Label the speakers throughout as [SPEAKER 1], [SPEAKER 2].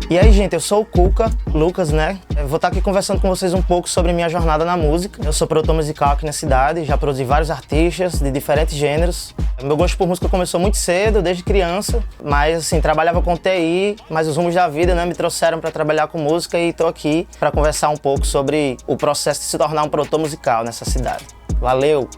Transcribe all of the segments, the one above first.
[SPEAKER 1] E aí, gente, eu sou o Cuca, Lucas, né? Eu vou estar aqui conversando com vocês um pouco sobre minha jornada na música. Eu sou produtor musical aqui na cidade, já produzi vários artistas de diferentes gêneros. Meu gosto por música começou muito cedo, desde criança, mas assim, trabalhava com TI, mas os rumos da vida, né, me trouxeram para trabalhar com música e estou aqui para conversar um pouco sobre o processo de se tornar um produtor musical nessa cidade. Valeu!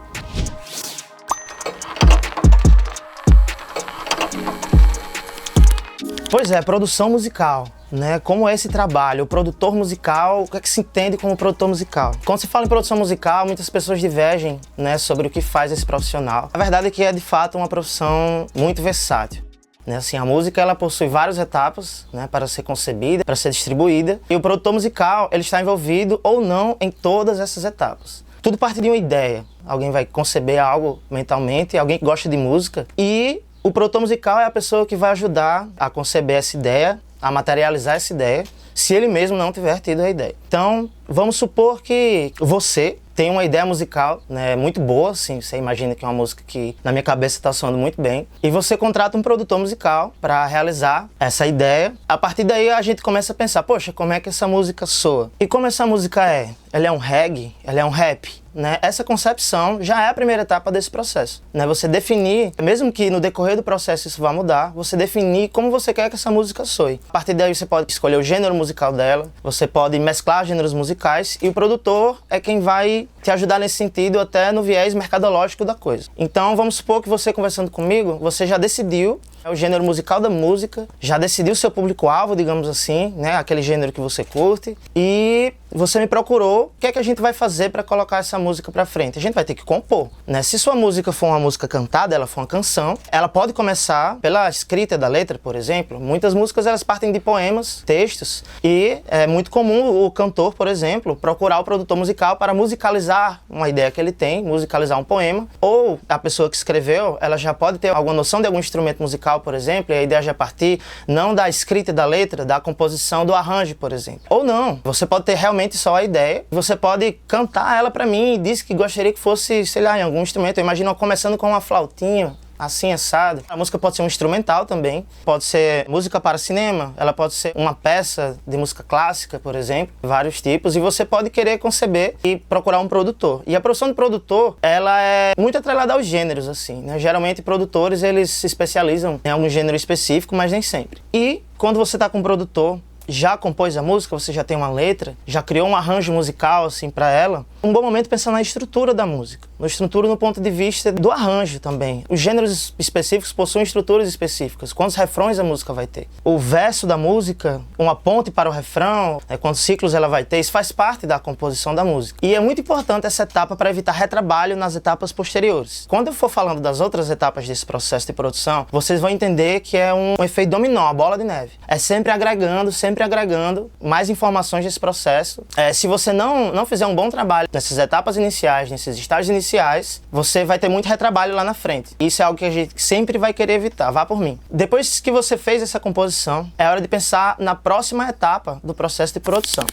[SPEAKER 1] Pois é, produção musical, né? Como é esse trabalho? O produtor musical, o que é que se entende como produtor musical? Quando se fala em produção musical, muitas pessoas divergem, né, sobre o que faz esse profissional. A verdade é que é, de fato, uma profissão muito versátil. Né? Assim, a música ela possui várias etapas, né, para ser concebida, para ser distribuída. E o produtor musical ele está envolvido ou não em todas essas etapas. Tudo parte de uma ideia. Alguém vai conceber algo mentalmente, alguém que gosta de música e o produtor musical é a pessoa que vai ajudar a conceber essa ideia, a materializar essa ideia, se ele mesmo não tiver tido a ideia. Então, vamos supor que você tem uma ideia musical, né, muito boa, assim, você imagina que é uma música que na minha cabeça está soando muito bem, e você contrata um produtor musical para realizar essa ideia. A partir daí a gente começa a pensar, poxa, como é que essa música soa? E como essa música é? Ela é um reggae? Ela é um rap? Né? Essa concepção já é a primeira etapa desse processo. Né? Você definir, mesmo que no decorrer do processo isso vá mudar, você definir como você quer que essa música soe. A partir daí você pode escolher o gênero musical dela, você pode mesclar gêneros musicais e o produtor é quem vai te ajudar nesse sentido até no viés mercadológico da coisa. Então vamos supor que você conversando comigo, você já decidiu o gênero musical da música, já decidiu o seu público-alvo, digamos assim, né? Aquele gênero que você curte, e você me procurou, o que é que a gente vai fazer para colocar essa música para frente? A gente vai ter que compor, né? Se sua música for uma música cantada, ela for uma canção, ela pode começar pela escrita da letra, por exemplo. Muitas músicas elas partem de poemas, textos, e é muito comum o cantor, por exemplo, procurar o produtor musical para musicalizar uma ideia que ele tem, musicalizar um poema, ou a pessoa que escreveu, ela já pode ter alguma noção de algum instrumento musical, por exemplo, e a ideia já partir não da escrita da letra, da composição do arranjo, por exemplo. Ou não, você pode ter realmente só a ideia, você pode cantar ela pra mim e dizer que gostaria que fosse, sei lá, em algum instrumento. Eu imagino começando com uma flautinha, assim, assado. A música pode ser um instrumental também, pode ser música para cinema, ela pode ser uma peça de música clássica, por exemplo, vários tipos, e você pode querer conceber e procurar um produtor. E a profissão de produtor, ela é muito atrelada aos gêneros, assim, né? Geralmente, produtores, eles se especializam em algum gênero específico, mas nem sempre. E quando você está com um produtor, já compôs a música, você já tem uma letra, já criou um arranjo musical assim para ela, um bom momento pensar na estrutura da música, na estrutura no ponto de vista do arranjo também. Os gêneros específicos possuem estruturas específicas, quantos refrões a música vai ter. O verso da música, uma ponte para o refrão, quantos ciclos ela vai ter, isso faz parte da composição da música. E é muito importante essa etapa para evitar retrabalho nas etapas posteriores. Quando eu for falando das outras etapas desse processo de produção, vocês vão entender que é um efeito dominó, uma bola de neve. É sempre agregando mais informações desse processo. Se você não fizer um bom trabalho nessas etapas iniciais, nesses estágios iniciais, você vai ter muito retrabalho lá na frente. Isso é algo que a gente sempre vai querer evitar, vá por mim. Depois que você fez essa composição, é hora de pensar na próxima etapa do processo de produção.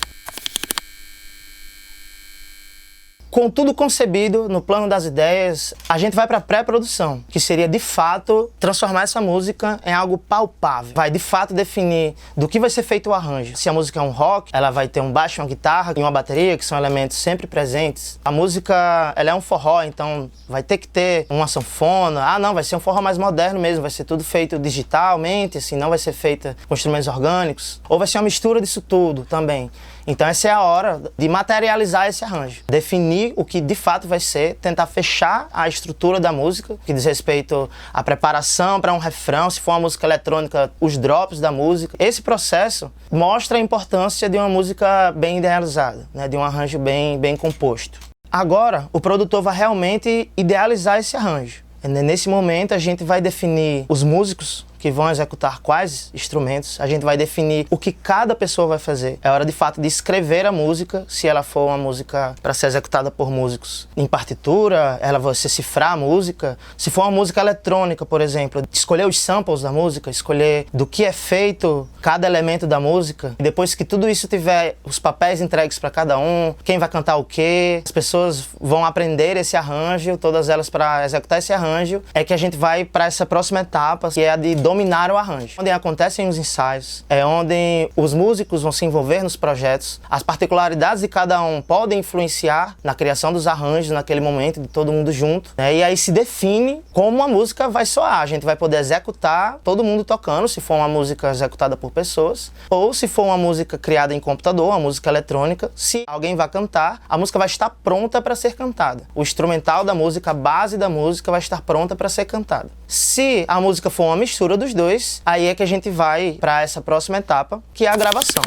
[SPEAKER 1] Com tudo concebido no plano das ideias, a gente vai para a pré-produção, que seria de fato transformar essa música em algo palpável. Vai de fato definir do que vai ser feito o arranjo. Se a música é um rock, ela vai ter um baixo, uma guitarra e uma bateria, que são elementos sempre presentes. A música, ela é um forró, então vai ter que ter uma sanfona. Ah, não, vai ser um forró mais moderno mesmo, vai ser tudo feito digitalmente, assim, não vai ser feita com instrumentos orgânicos. Ou vai ser uma mistura disso tudo também. Então essa é a hora de materializar esse arranjo. Definir o que de fato vai ser, tentar fechar a estrutura da música, que diz respeito à preparação para um refrão, se for uma música eletrônica, os drops da música. Esse processo mostra a importância de uma música bem idealizada, né, de um arranjo bem composto. Agora, o produtor vai realmente idealizar esse arranjo. Nesse momento a gente vai definir os músicos que vão executar quais instrumentos, a gente vai definir o que cada pessoa vai fazer. É hora de fato de escrever a música, se ela for uma música para ser executada por músicos em partitura, ela vai cifrar a música. Se for uma música eletrônica, por exemplo, escolher os samples da música, escolher do que é feito cada elemento da música. E depois que tudo isso tiver os papéis entregues para cada um, quem vai cantar o quê, as pessoas vão aprender esse arranjo, todas elas para executar esse arranjo, é que a gente vai para essa próxima etapa, que é a de dominar o arranjo. Onde acontecem os ensaios, é onde os músicos vão se envolver nos projetos, as particularidades de cada um podem influenciar na criação dos arranjos naquele momento, de todo mundo junto, né? E aí se define como a música vai soar. A gente vai poder executar todo mundo tocando, se for uma música executada por pessoas, ou se for uma música criada em computador, uma música eletrônica, se alguém vai cantar, a música vai estar pronta para ser cantada. O instrumental da música, a base da música vai estar pronta para ser cantada. Se a música for uma mistura dos dois, aí é que a gente vai para essa próxima etapa, que é a gravação.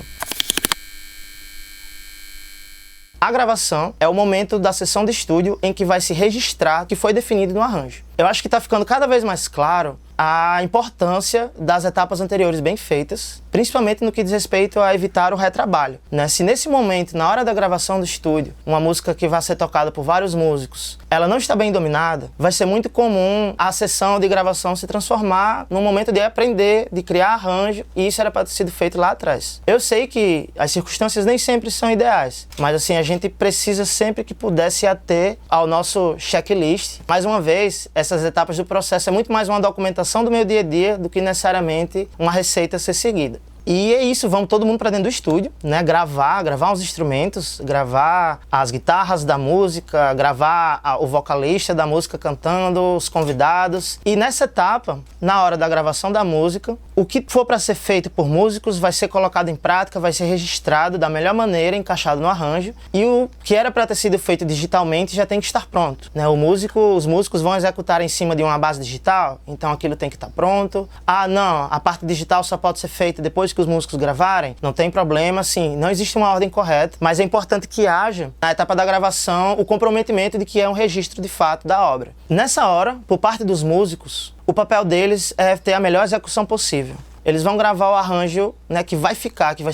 [SPEAKER 1] A gravação é o momento da sessão de estúdio em que vai se registrar o que foi definido no arranjo. Eu acho que está ficando cada vez mais claro a importância das etapas anteriores bem feitas, principalmente no que diz respeito a evitar o retrabalho, né? Se nesse momento, na hora da gravação do estúdio, uma música que vai ser tocada por vários músicos, ela não está bem dominada, vai ser muito comum a sessão de gravação se transformar num momento de aprender, de criar arranjo, e isso era para ter sido feito lá atrás. Eu sei que as circunstâncias nem sempre são ideais, mas assim, a gente precisa sempre que puder se ater ao nosso checklist. Mais uma vez, essas etapas do processo é muito mais uma documentação do meu dia a dia do que necessariamente uma receita a ser seguida. E é isso, vamos todo mundo para dentro do estúdio, né? Gravar os instrumentos, gravar as guitarras da música, gravar o vocalista da música cantando, os convidados. E nessa etapa, na hora da gravação da música, o que for para ser feito por músicos vai ser colocado em prática, vai ser registrado da melhor maneira, encaixado no arranjo. E o que era para ter sido feito digitalmente já tem que estar pronto, né? Os músicos vão executar em cima de uma base digital, então aquilo tem que estar pronto. Ah, não, a parte digital só pode ser feita depois que os músicos gravarem, não tem problema, sim, não existe uma ordem correta, mas é importante que haja, na etapa da gravação, o comprometimento de que é um registro de fato da obra. Nessa hora, por parte dos músicos, o papel deles é ter a melhor execução possível. Eles vão gravar o arranjo, né, que vai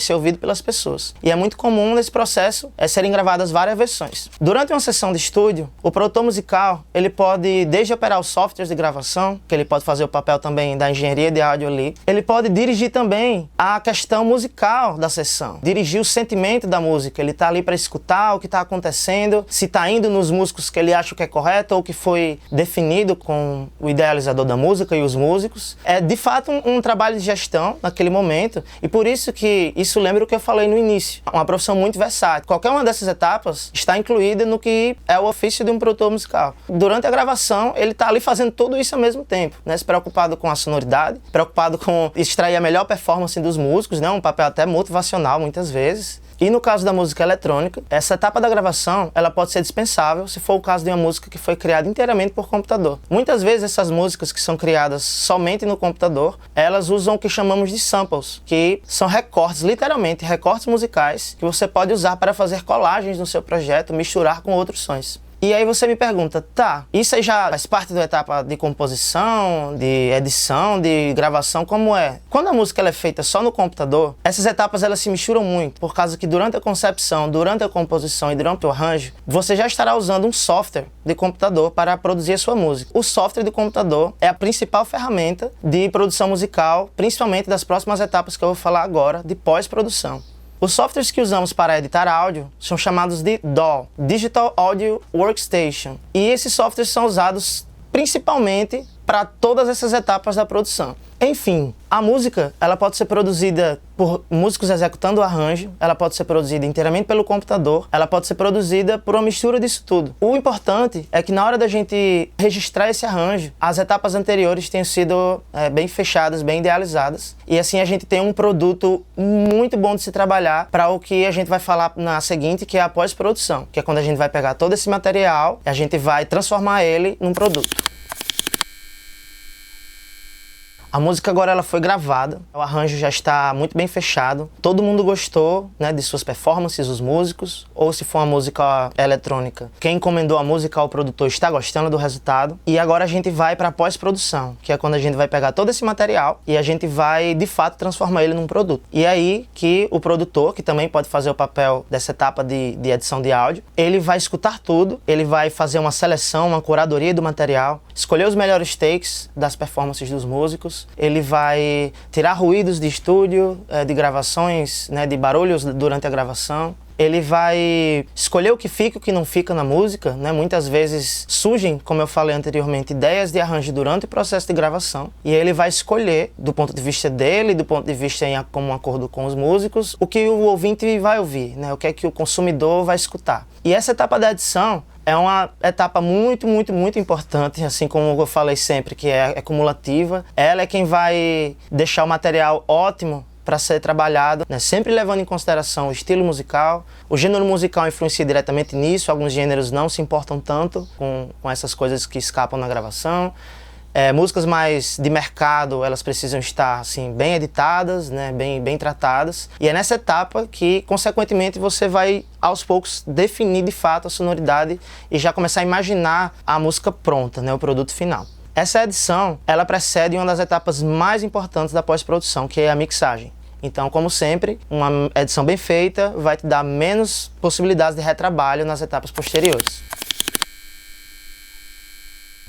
[SPEAKER 1] ser ouvido pelas pessoas. E é muito comum nesse processo serem gravadas várias versões. Durante uma sessão de estúdio, o produtor musical, ele pode, desde operar os softwares de gravação, que ele pode fazer o papel também da engenharia de áudio ali, ele pode dirigir também a questão musical da sessão, dirigir o sentimento da música. Ele está ali para escutar o que está acontecendo, se está indo nos músicos que ele acha que é correto ou que foi definido com o idealizador da música e os músicos. É de fato um trabalho de gestão naquele momento, e por isso que isso lembra o que eu falei no início. Uma profissão muito versátil. Qualquer uma dessas etapas está incluída no que é o ofício de um produtor musical. Durante a gravação, ele está ali fazendo tudo isso ao mesmo tempo, né? Se preocupado com a sonoridade, preocupado com extrair a melhor performance dos músicos, né? Um papel até motivacional muitas vezes. E no caso da música eletrônica, essa etapa da gravação, ela pode ser dispensável se for o caso de uma música que foi criada inteiramente por computador. Muitas vezes essas músicas que são criadas somente no computador, elas usam o que chamamos de samples, que são recortes, literalmente recortes musicais, que você pode usar para fazer colagens no seu projeto, misturar com outros sons. E aí você me pergunta, tá, isso aí já faz parte da etapa de composição, de edição, de gravação, como é? Quando a música ela é feita só no computador, essas etapas elas se misturam muito, por causa que durante a concepção, durante a composição e durante o arranjo, você já estará usando um software de computador para produzir a sua música. O software de computador é a principal ferramenta de produção musical, principalmente das próximas etapas que eu vou falar agora, de pós-produção. Os softwares que usamos para editar áudio são chamados de DAW, Digital Audio Workstation. E esses softwares são usados principalmente para todas essas etapas da produção. Enfim, a música ela pode ser produzida por músicos executando o arranjo, ela pode ser produzida inteiramente pelo computador, ela pode ser produzida por uma mistura disso tudo. O importante é que na hora da gente registrar esse arranjo, as etapas anteriores tenham sido bem fechadas, bem idealizadas, e assim a gente tem um produto muito bom de se trabalhar para o que a gente vai falar na seguinte, que é a pós-produção, que é quando a gente vai pegar todo esse material e a gente vai transformar ele num produto. A música agora ela foi gravada, o arranjo já está muito bem fechado, todo mundo gostou, né, de suas performances, os músicos, ou se for uma música eletrônica. Quem encomendou a música ao produtor está gostando do resultado, e agora a gente vai para a pós-produção, que é quando a gente vai pegar todo esse material e a gente vai, de fato, transformar ele num produto. E é aí que o produtor, que também pode fazer o papel dessa etapa de edição de áudio, ele vai escutar tudo, ele vai fazer uma seleção, uma curadoria do material, escolher os melhores takes das performances dos músicos, ele vai tirar ruídos de estúdio, de gravações, né, de barulhos durante a gravação. ele vai escolher o que fica e o que não fica na música, né? Muitas vezes surgem, como eu falei anteriormente, ideias de arranjo durante o processo de gravação, e ele vai escolher, do ponto de vista dele, do ponto de vista em comum acordo com os músicos, o que o ouvinte vai ouvir, né? O que é que o consumidor vai escutar. E essa etapa da edição é uma etapa muito, muito, muito importante, assim como eu falei sempre, que é cumulativa. Ela é quem vai deixar o material ótimo para ser trabalhado, né? Sempre levando em consideração o estilo musical. O gênero musical influencia diretamente nisso, alguns gêneros não se importam tanto com essas coisas que escapam na gravação. Músicas mais de mercado, elas precisam estar assim, bem editadas, né? bem tratadas. E é nessa etapa que, consequentemente, você vai, aos poucos, definir de fato a sonoridade e já começar a imaginar a música pronta, né? O produto final. Essa edição, ela precede uma das etapas mais importantes da pós-produção, que é a mixagem. Então, como sempre, uma edição bem feita vai te dar menos possibilidades de retrabalho nas etapas posteriores.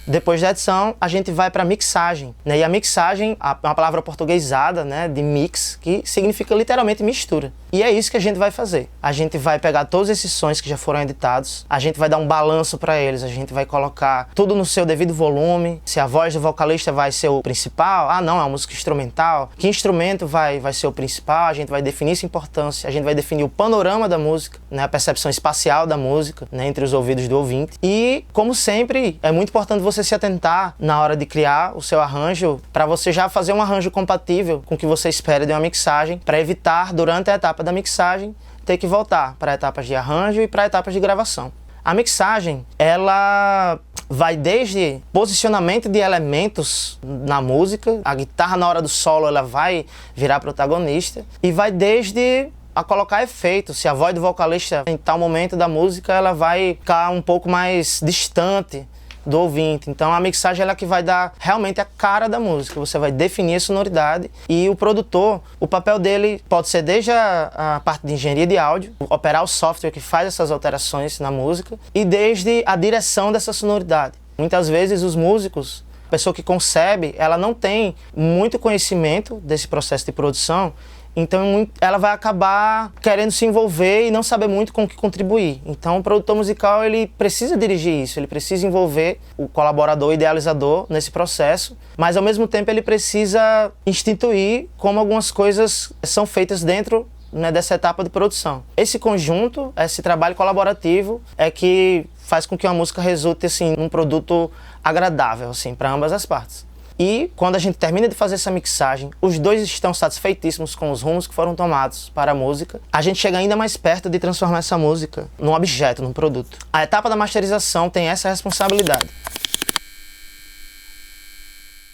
[SPEAKER 1] Depois da edição, a gente vai para a mixagem, né? E a mixagem é uma palavra portuguesada, né, de mix, que significa literalmente mistura. E é isso que a gente vai fazer. A gente vai pegar todos esses sons que já foram editados, a gente vai dar um balanço para eles, a gente vai colocar tudo no seu devido volume. Se a voz do vocalista vai ser o principal, não, é uma música instrumental. Que instrumento vai ser o principal? A gente vai definir essa importância, a gente vai definir o panorama da música, né, a percepção espacial da música, né, entre os ouvidos do ouvinte. E, como sempre, é muito importante você se atentar na hora de criar o seu arranjo, para você já fazer um arranjo compatível com o que você espera de uma mixagem, para evitar, durante a etapa da mixagem, ter que voltar para etapas de arranjo e para etapas de gravação. A mixagem, ela vai desde posicionamento de elementos na música, a guitarra na hora do solo ela vai virar protagonista, e vai desde a colocar efeitos. Se a voz do vocalista em tal momento da música ela vai ficar um pouco mais distante do ouvinte. Então a mixagem é ela que vai dar realmente a cara da música. Você vai definir a sonoridade, e o produtor, o papel dele pode ser desde a parte de engenharia de áudio, operar o software que faz essas alterações na música, e desde a direção dessa sonoridade. Muitas vezes os músicos, a pessoa que concebe, ela não tem muito conhecimento desse processo de produção, então ela vai acabar querendo se envolver e não saber muito com o que contribuir. Então o produtor musical ele precisa dirigir isso, ele precisa envolver o colaborador, o idealizador nesse processo, mas ao mesmo tempo ele precisa instituir como algumas coisas são feitas dentro, né, dessa etapa de produção. Esse conjunto, esse trabalho colaborativo é que faz com que uma música resulte assim, num produto agradável assim, para ambas as partes. E quando a gente termina de fazer essa mixagem, os dois estão satisfeitíssimos com os rumos que foram tomados para a música, a gente chega ainda mais perto de transformar essa música num objeto, num produto. A etapa da masterização tem essa responsabilidade.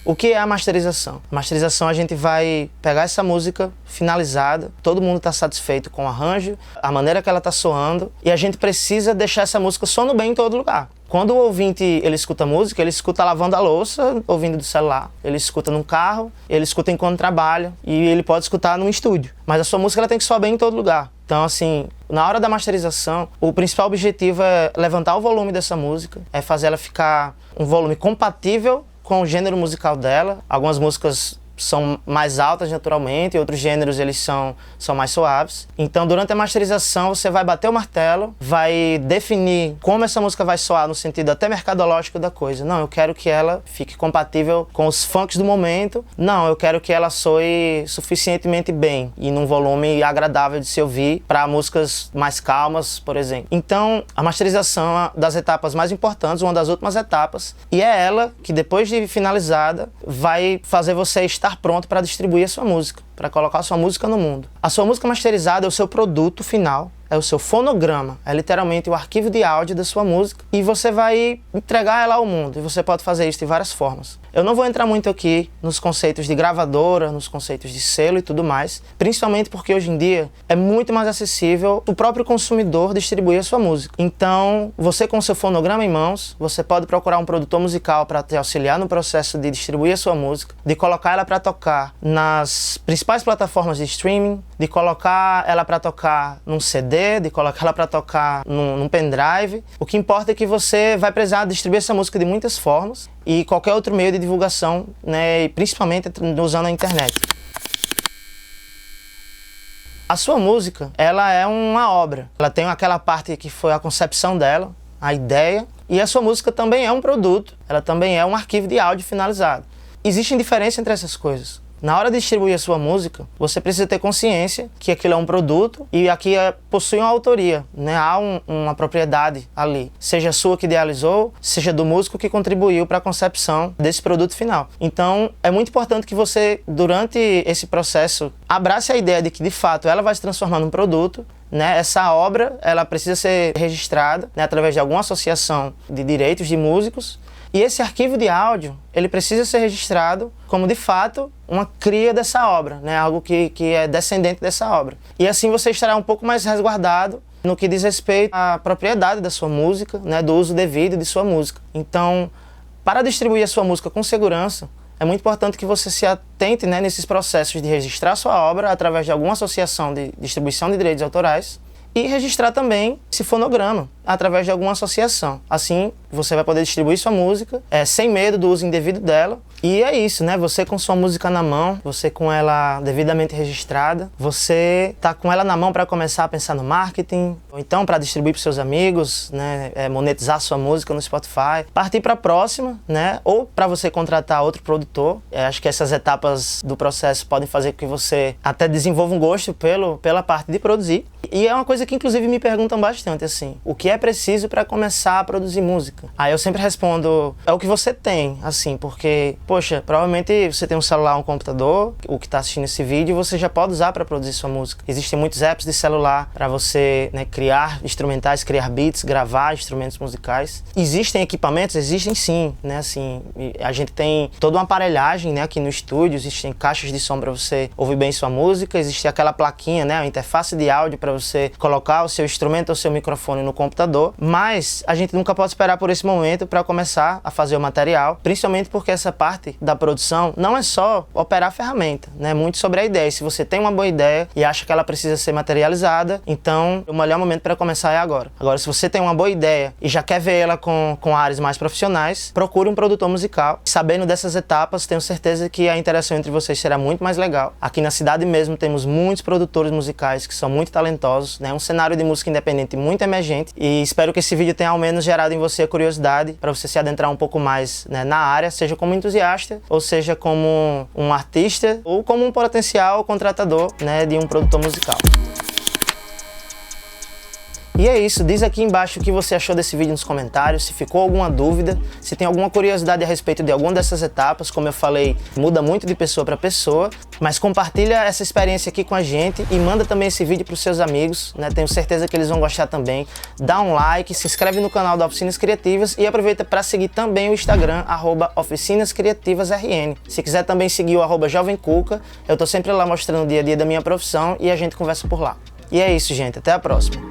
[SPEAKER 1] O que é a masterização? A masterização, a gente vai pegar essa música finalizada, todo mundo está satisfeito com o arranjo, a maneira que ela está soando, e a gente precisa deixar essa música soando bem em todo lugar. Quando o ouvinte ele escuta música, ele escuta lavando a louça, ouvindo do celular. Ele escuta num carro, ele escuta enquanto trabalha, e ele pode escutar num estúdio. Mas a sua música ela tem que soar bem em todo lugar. Então, assim, na hora da masterização, o principal objetivo é levantar o volume dessa música, é fazer ela ficar um volume compatível com o gênero musical dela. Algumas músicas são mais altas naturalmente, e outros gêneros eles são mais suaves. Então durante a masterização você vai bater o martelo, vai definir como essa música vai soar no sentido até mercadológico da coisa. Não, eu quero que ela fique compatível com os funks do momento. Não, eu quero que ela soe suficientemente bem e num volume agradável de se ouvir para músicas mais calmas, por exemplo. Então a masterização é uma das etapas mais importantes, uma das últimas etapas, e é ela que depois de finalizada vai fazer você estar pronto para distribuir a sua música, para colocar a sua música no mundo. A sua música masterizada é o seu produto final, é o seu fonograma, é literalmente o arquivo de áudio da sua música, e você vai entregar ela ao mundo, e você pode fazer isso de várias formas. Eu não vou entrar muito aqui nos conceitos de gravadora, nos conceitos de selo e tudo mais, principalmente porque hoje em dia é muito mais acessível o próprio consumidor distribuir a sua música. Então, você com o seu fonograma em mãos, você pode procurar um produtor musical para te auxiliar no processo de distribuir a sua música, de colocar ela para tocar nas principais plataformas de streaming, de colocar ela para tocar num CD, de colocar ela para tocar num pendrive. O que importa é que você vai precisar distribuir essa música de muitas formas e qualquer outro meio de divulgação, né, e principalmente usando a internet. A sua música, ela é uma obra. Ela tem aquela parte que foi a concepção dela, a ideia, e a sua música também é um produto, ela também é um arquivo de áudio finalizado. Existe diferença entre essas coisas. Na hora de distribuir a sua música, você precisa ter consciência que aquilo é um produto e aqui possui uma autoria, né? Há uma propriedade ali, seja sua que idealizou, seja do músico que contribuiu para a concepção desse produto final. Então, é muito importante que você, durante esse processo, abrace a ideia de que, de fato, ela vai se transformar num produto, né? Essa obra, ela precisa ser registrada, né, através de alguma associação de direitos de músicos. E esse arquivo de áudio, ele precisa ser registrado como, de fato, uma cria dessa obra, né? Algo que é descendente dessa obra. E assim você estará um pouco mais resguardado no que diz respeito à propriedade da sua música, né? Do uso devido de sua música. Então, para distribuir a sua música com segurança, é muito importante que você se atente, né, nesses processos de registrar sua obra através de alguma associação de distribuição de direitos autorais e registrar também esse fonograma através de alguma associação. Assim, você vai poder distribuir sua música sem medo do uso indevido dela. E é isso, né? Você com sua música na mão, você com ela devidamente registrada, você tá com ela na mão para começar a pensar no marketing, ou então para distribuir para seus amigos, né? Monetizar sua música no Spotify, partir para a próxima, né? Ou para você contratar outro produtor. Acho que essas etapas do processo podem fazer com que você até desenvolva um gosto pela parte de produzir. E é uma coisa que inclusive me perguntam bastante, assim, o que é preciso para começar a produzir música? Aí eu sempre respondo, é o que você tem, assim, porque, poxa, provavelmente você tem um celular, um computador, o que está assistindo esse vídeo, você já pode usar para produzir sua música. Existem muitos apps de celular para você, né, criar instrumentais, criar beats, gravar instrumentos musicais. Existem equipamentos? Existem sim, né, assim, a gente tem toda uma aparelhagem, né, aqui no estúdio, existem caixas de som para você ouvir bem sua música, existe aquela plaquinha, né, a interface de áudio para você colocar o seu instrumento ou o seu microfone no computador, mas a gente nunca pode esperar por esse momento para começar a fazer o material, principalmente porque essa parte da produção não é só operar a ferramenta, né? Muito sobre a ideia. Se você tem uma boa ideia e acha que ela precisa ser materializada, então o melhor momento para começar é agora. Agora, se você tem uma boa ideia e já quer ver ela com áreas mais profissionais, procure um produtor musical. Sabendo dessas etapas, tenho certeza que a interação entre vocês será muito mais legal. Aqui na cidade mesmo temos muitos produtores musicais que são muito talentosos, né? Um cenário de música independente muito emergente, e espero que esse vídeo tenha ao menos gerado em você a curiosidade para você se adentrar um pouco mais, né, na área, seja como entusiasta, ou seja como um artista, ou como um potencial contratador, né, de um produtor musical. E é isso, diz aqui embaixo o que você achou desse vídeo nos comentários, se ficou alguma dúvida, se tem alguma curiosidade a respeito de alguma dessas etapas. Como eu falei, muda muito de pessoa para pessoa, mas compartilha essa experiência aqui com a gente e manda também esse vídeo para os seus amigos, né? Tenho certeza que eles vão gostar também. Dá um like, se inscreve no canal da Oficinas Criativas e aproveita para seguir também o Instagram, @oficinascriativasrn. Se quiser também seguir o @jovemcuca, eu tô sempre lá mostrando o dia a dia da minha profissão e a gente conversa por lá. E é isso, gente, até a próxima.